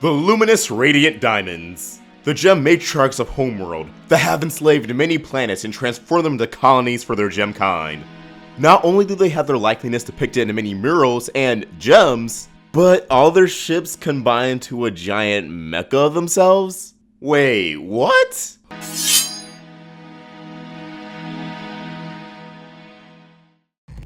The luminous radiant diamonds. The gem matriarchs of Homeworld that have enslaved many planets and transformed them into colonies for their gem kind. Not only do they have their likeness depicted in many murals and gems, but all their ships combine to a giant mecha of themselves? Wait, what?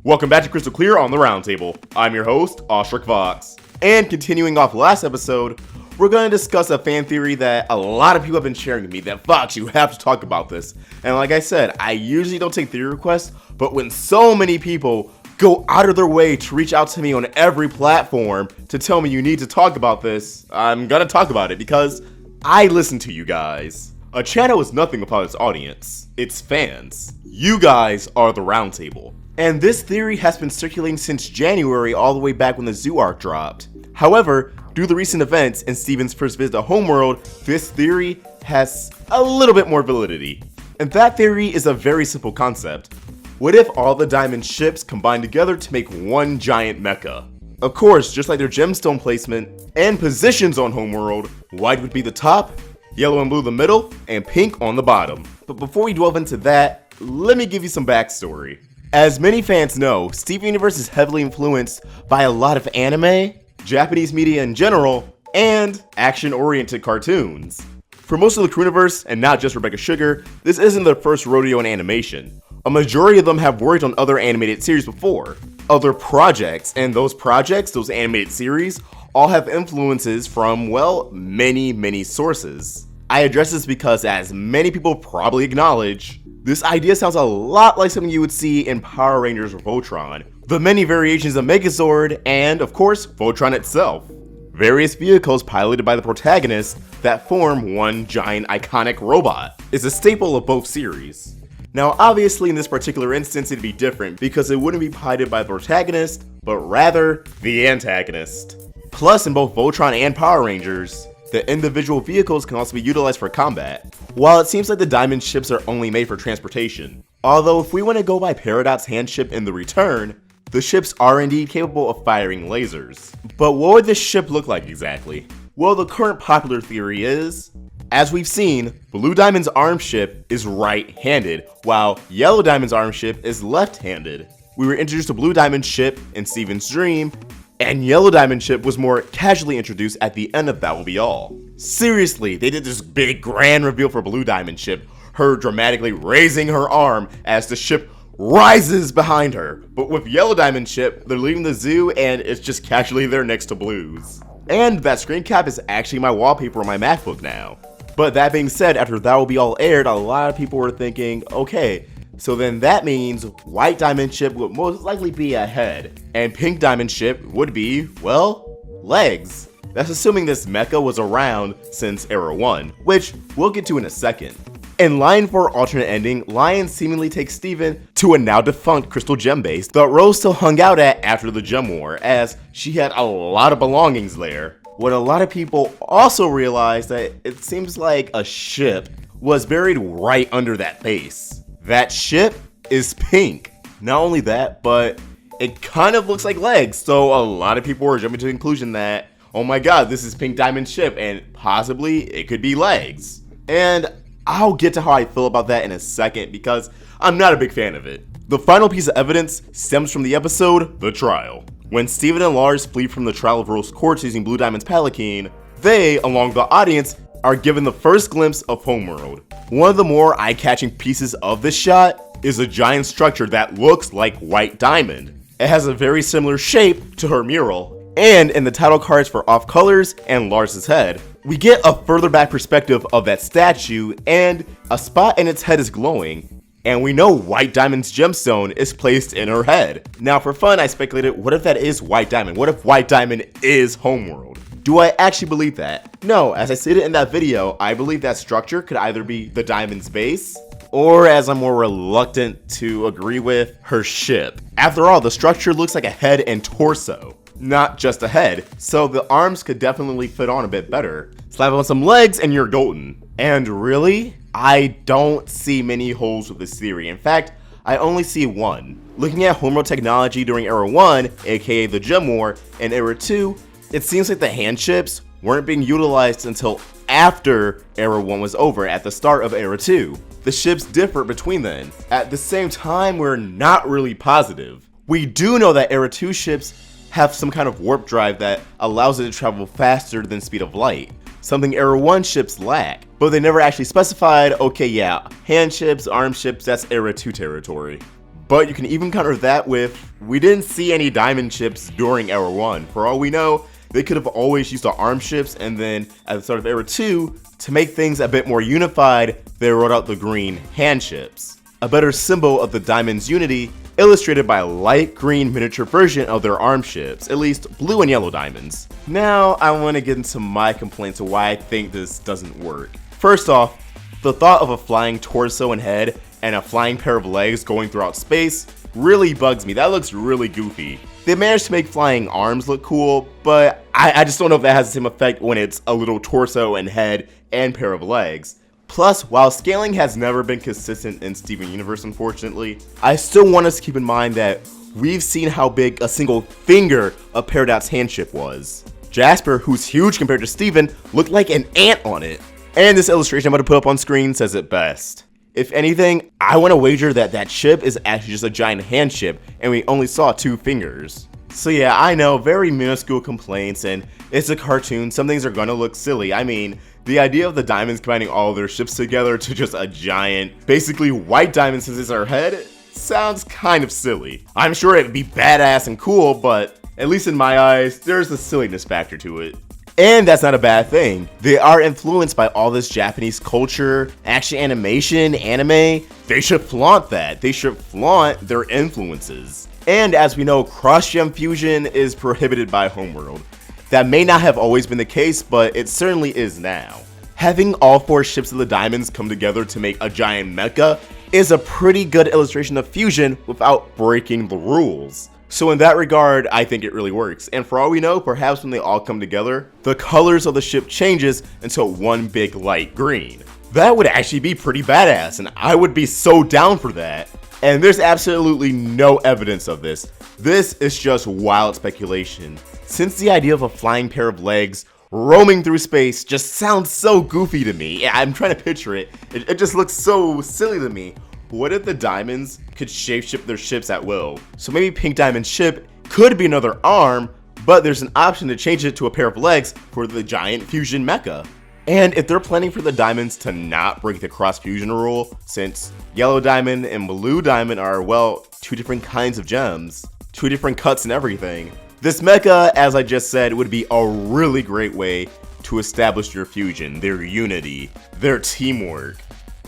Welcome back to Crystal Clear on the Roundtable. I'm your host, Oshrik Vox. And continuing off last episode, we're going to discuss a fan theory that a lot of people have been sharing with me that, Vox, you have to talk about this. And like I said, I usually don't take theory requests, but when so many people go out of their way to reach out to me on every platform to tell me you need to talk about this, I'm going to talk about it because I listen to you guys. A channel is nothing without its audience, its fans. You guys are the Roundtable. And this theory has been circulating since January all the way back when the Zoo arc dropped. However, due to the recent events and Steven's first visit to Homeworld, this theory has a little bit more validity. And that theory is a very simple concept. What if all the diamond ships combined together to make one giant mecha? Of course, just like their gemstone placement and positions on Homeworld, white would be the top, yellow and blue the middle, and pink on the bottom. But before we delve into that, let me give you some backstory. As many fans know, Steven Universe is heavily influenced by a lot of anime, Japanese media in general, and action-oriented cartoons. For most of the Crewniverse, and not just Rebecca Sugar, this isn't their first rodeo in animation. A majority of them have worked on other animated series before, other projects, and those projects, those animated series, all have influences from, well, many sources. I address this because, as many people probably acknowledge, this idea sounds a lot like something you would see in Power Rangers or Voltron, the many variations of Megazord, and of course, Voltron itself. Various vehicles piloted by the protagonist that form one giant iconic robot is a staple of both series. Now obviously in this particular instance it'd be different because it wouldn't be piloted by the protagonist, but rather the antagonist. Plus in both Voltron and Power Rangers, the individual vehicles can also be utilized for combat. While it seems like the diamond ships are only made for transportation, although if we want to go by Peridot's hand ship in The Return, the ships are indeed capable of firing lasers. But what would this ship look like exactly? Well, the current popular theory is, as we've seen, Blue Diamond's arm ship is right-handed, while Yellow Diamond's arm ship is left-handed. We were introduced to Blue Diamond's ship in Steven's dream, and Yellow Diamond ship was more casually introduced at the end of That Will Be All. Seriously, they did this big grand reveal for Blue Diamond ship, her dramatically raising her arm as the ship rises behind her. But with Yellow Diamond ship, they're leaving the zoo and it's just casually there next to Blue's. And that screen cap is actually my wallpaper on my MacBook now. But that being said, after That Will Be All aired, a lot of people were thinking, okay, so then that means White Diamond ship would most likely be a head, and Pink Diamond ship would be, well, legs. That's assuming this mecha was around since Era 1, which we'll get to in a second. In line for alternate ending, Lion seemingly takes Steven to a now defunct Crystal Gem base that Rose still hung out at after the Gem War, as she had a lot of belongings there. What a lot of people also realized that it seems like a ship was buried right under that base. That ship is pink. Not only that, but it kind of looks like legs, so a lot of people were jumping to the conclusion that, oh my god, this is Pink Diamond's ship, and possibly it could be legs. And I'll get to how I feel about that in a second, because I'm not a big fan of it. The final piece of evidence stems from the episode, The Trial. When Steven and Lars flee from the trial of Rose Quartz using Blue Diamond's Palanquin, they, along with the audience, are given the first glimpse of Homeworld. One of the more eye-catching pieces of this shot is a giant structure that looks like White Diamond. It has a very similar shape to her mural, and in the title cards for Off Colors and Lars' head, we get a further back perspective of that statue, and a spot in its head is glowing, and we know White Diamond's gemstone is placed in her head. Now for fun, I speculated, what if that is White Diamond? What if White Diamond is Homeworld? Do I actually believe that? No, as I stated in that video, I believe that structure could either be the diamond's base, or as I'm more reluctant to agree with, her ship. After all, the structure looks like a head and torso, not just a head, so the arms could definitely fit on a bit better. Slap on some legs and you're golden. And really, I don't see many holes with this theory. In fact, I only see one. Looking at Homeworld technology during Era 1, aka the Gem War, and Era 2, it seems like the hand ships weren't being utilized until after Era 1 was over at the start of Era 2. The ships differ between then. At the same time, we're not really positive. We do know that Era 2 ships have some kind of warp drive that allows it to travel faster than speed of light, something Era 1 ships lack, but they never actually specified, okay yeah, hand ships, arm ships, that's Era 2 territory. But you can even counter that with, we didn't see any diamond ships during Era 1. For all we know, they could have always used the arm ships, and then at the start of Era 2, to make things a bit more unified, they wrote out the green hand ships, a better symbol of the diamond's unity, illustrated by a light green miniature version of their arm ships, at least blue and yellow diamonds. Now I want to get into my complaints of why I think this doesn't work. First off, the thought of a flying torso and head and a flying pair of legs going throughout space really bugs me. That looks really goofy. They managed to make flying arms look cool, but I just don't know if that has the same effect when it's a little torso and head and pair of legs. Plus, while scaling has never been consistent in Steven Universe, unfortunately, I still want us to keep in mind that we've seen how big a single finger of Peridot's handship was. Jasper, who's huge compared to Steven, looked like an ant on it. And this illustration I'm going to put up on screen says it best. If anything, I want to wager that that ship is actually just a giant hand ship, and we only saw 2 fingers. So yeah, I know, very minuscule complaints, and it's a cartoon, some things are gonna look silly. I mean, the idea of the diamonds combining all their ships together to just a giant, basically white diamond since it's our head, sounds kind of silly. I'm sure it'd be badass and cool, but at least in my eyes, there's a silliness factor to it. And that's not a bad thing. They are influenced by all this Japanese culture, action animation, anime. They should flaunt that. They should flaunt their influences. And as we know, cross-gem fusion is prohibited by Homeworld. That may not have always been the case, but it certainly is now. Having all 4 ships of the diamonds come together to make a giant mecha is a pretty good illustration of fusion without breaking the rules. So in that regard, I think it really works. And for all we know, perhaps when they all come together, the colors of the ship changes into one big light green. That would actually be pretty badass, and I would be so down for that. And there's absolutely no evidence of this. This is just wild speculation. Since the idea of a flying pair of legs roaming through space just sounds so goofy to me. Yeah, I'm trying to picture it. It just looks so silly to me. What if the diamonds could shapeshift their ships at will? So maybe Pink Diamond's ship could be another arm, but there's an option to change it to a pair of legs for the giant fusion mecha. And if they're planning for the diamonds to not break the cross fusion rule, since yellow diamond and blue diamond are, well, 2 different kinds of gems, 2 different cuts and everything, this mecha, as I just said, would be a really great way to establish your fusion, their unity, their teamwork.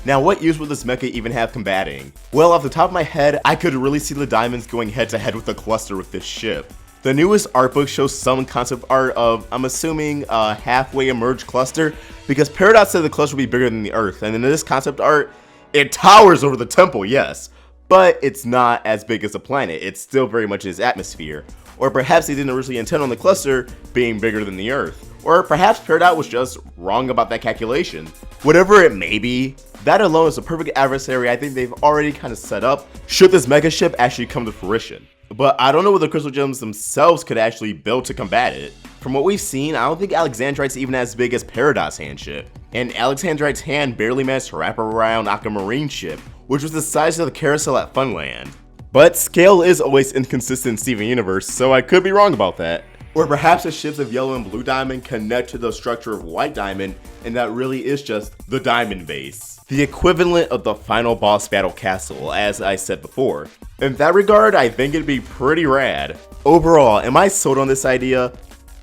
Now, what use would this mecha even have combating? Well, off the top of my head, I could really see the diamonds going head to head with the cluster with this ship. The newest art book shows some concept art of, I'm assuming, a halfway emerged cluster, because Peridot said the cluster would be bigger than the Earth, and in this concept art, it towers over the temple, yes, but it's not as big as the planet, it's still very much its atmosphere. Or perhaps they didn't originally intend on the cluster being bigger than the Earth. Or perhaps Peridot was just wrong about that calculation. Whatever it may be, that alone is a perfect adversary I think they've already kind of set up should this mega ship actually come to fruition. But I don't know what the crystal gems themselves could actually build to combat it. From what we've seen, I don't think Alexandrite's even as big as Peridot's hand ship. And Alexandrite's hand barely managed to wrap around Aquamarine's ship, which was the size of the carousel at Funland. But scale is always inconsistent in Steven Universe, so I could be wrong about that. Or perhaps the ships of Yellow and Blue Diamond connect to the structure of White Diamond, and that really is just the Diamond base. The equivalent of the final boss battle castle, as I said before. In that regard, I think it'd be pretty rad. Overall, am I sold on this idea?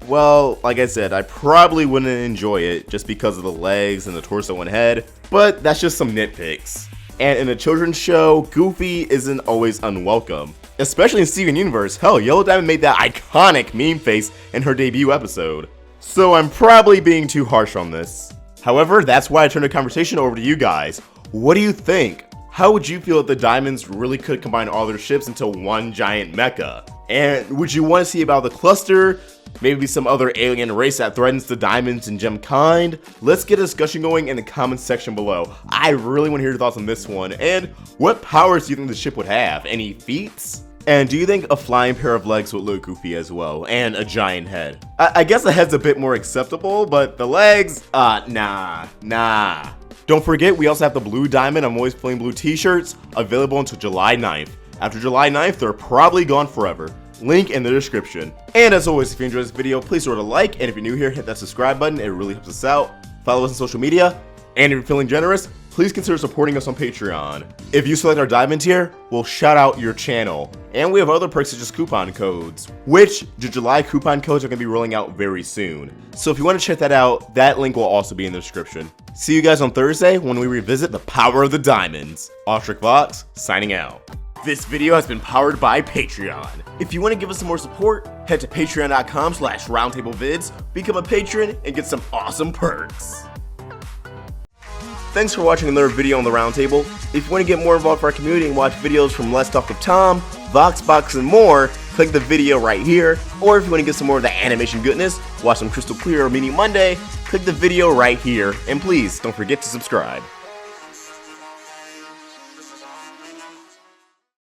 Well, like I said, I probably wouldn't enjoy it just because of the legs and the torso and head, but that's just some nitpicks. And in a children's show, Goofy isn't always unwelcome. Especially in Steven Universe, hell, Yellow Diamond made that iconic meme face in her debut episode. So I'm probably being too harsh on this. However, that's why I turned the conversation over to you guys. What do you think? How would you feel if the diamonds really could combine all their ships into one giant mecha? And would you want to see about the cluster? Maybe some other alien race that threatens the diamonds and gem kind? Let's get a discussion going in the comments section below. I really want to hear your thoughts on this one. And what powers do you think the ship would have? Any feats? And do you think a flying pair of legs would look goofy as well, and a giant head? I guess the head's a bit more acceptable, but the legs, nah. Don't forget, we also have the Blue Diamond I'm Always Playing Blue t-shirts available until July 9th. After July 9th, they're probably gone forever. Link in the description. And as always, if you enjoyed this video, please throw it a like, and if you're new here, hit that subscribe button, it really helps us out. Follow us on social media, and if you're feeling generous, please consider supporting us on Patreon. If you select our diamond tier, we'll shout out your channel. And we have other perks such as coupon codes, which the July coupon codes are going to be rolling out very soon. So if you want to check that out, that link will also be in the description. See you guys on Thursday when we revisit the power of the diamonds. Ostrich Vox, signing out. This video has been powered by Patreon. If you want to give us some more support, head to patreon.com/roundtablevids, become a patron, and get some awesome perks. Thanks for watching another video on the Roundtable. If you want to get more involved with our community and watch videos from Let's Talk with Tom, Voxbox, and more, click the video right here. Or if you want to get some more of the animation goodness, watch some Crystal Clear or Meaning Monday, click the video right here. And please, don't forget to subscribe.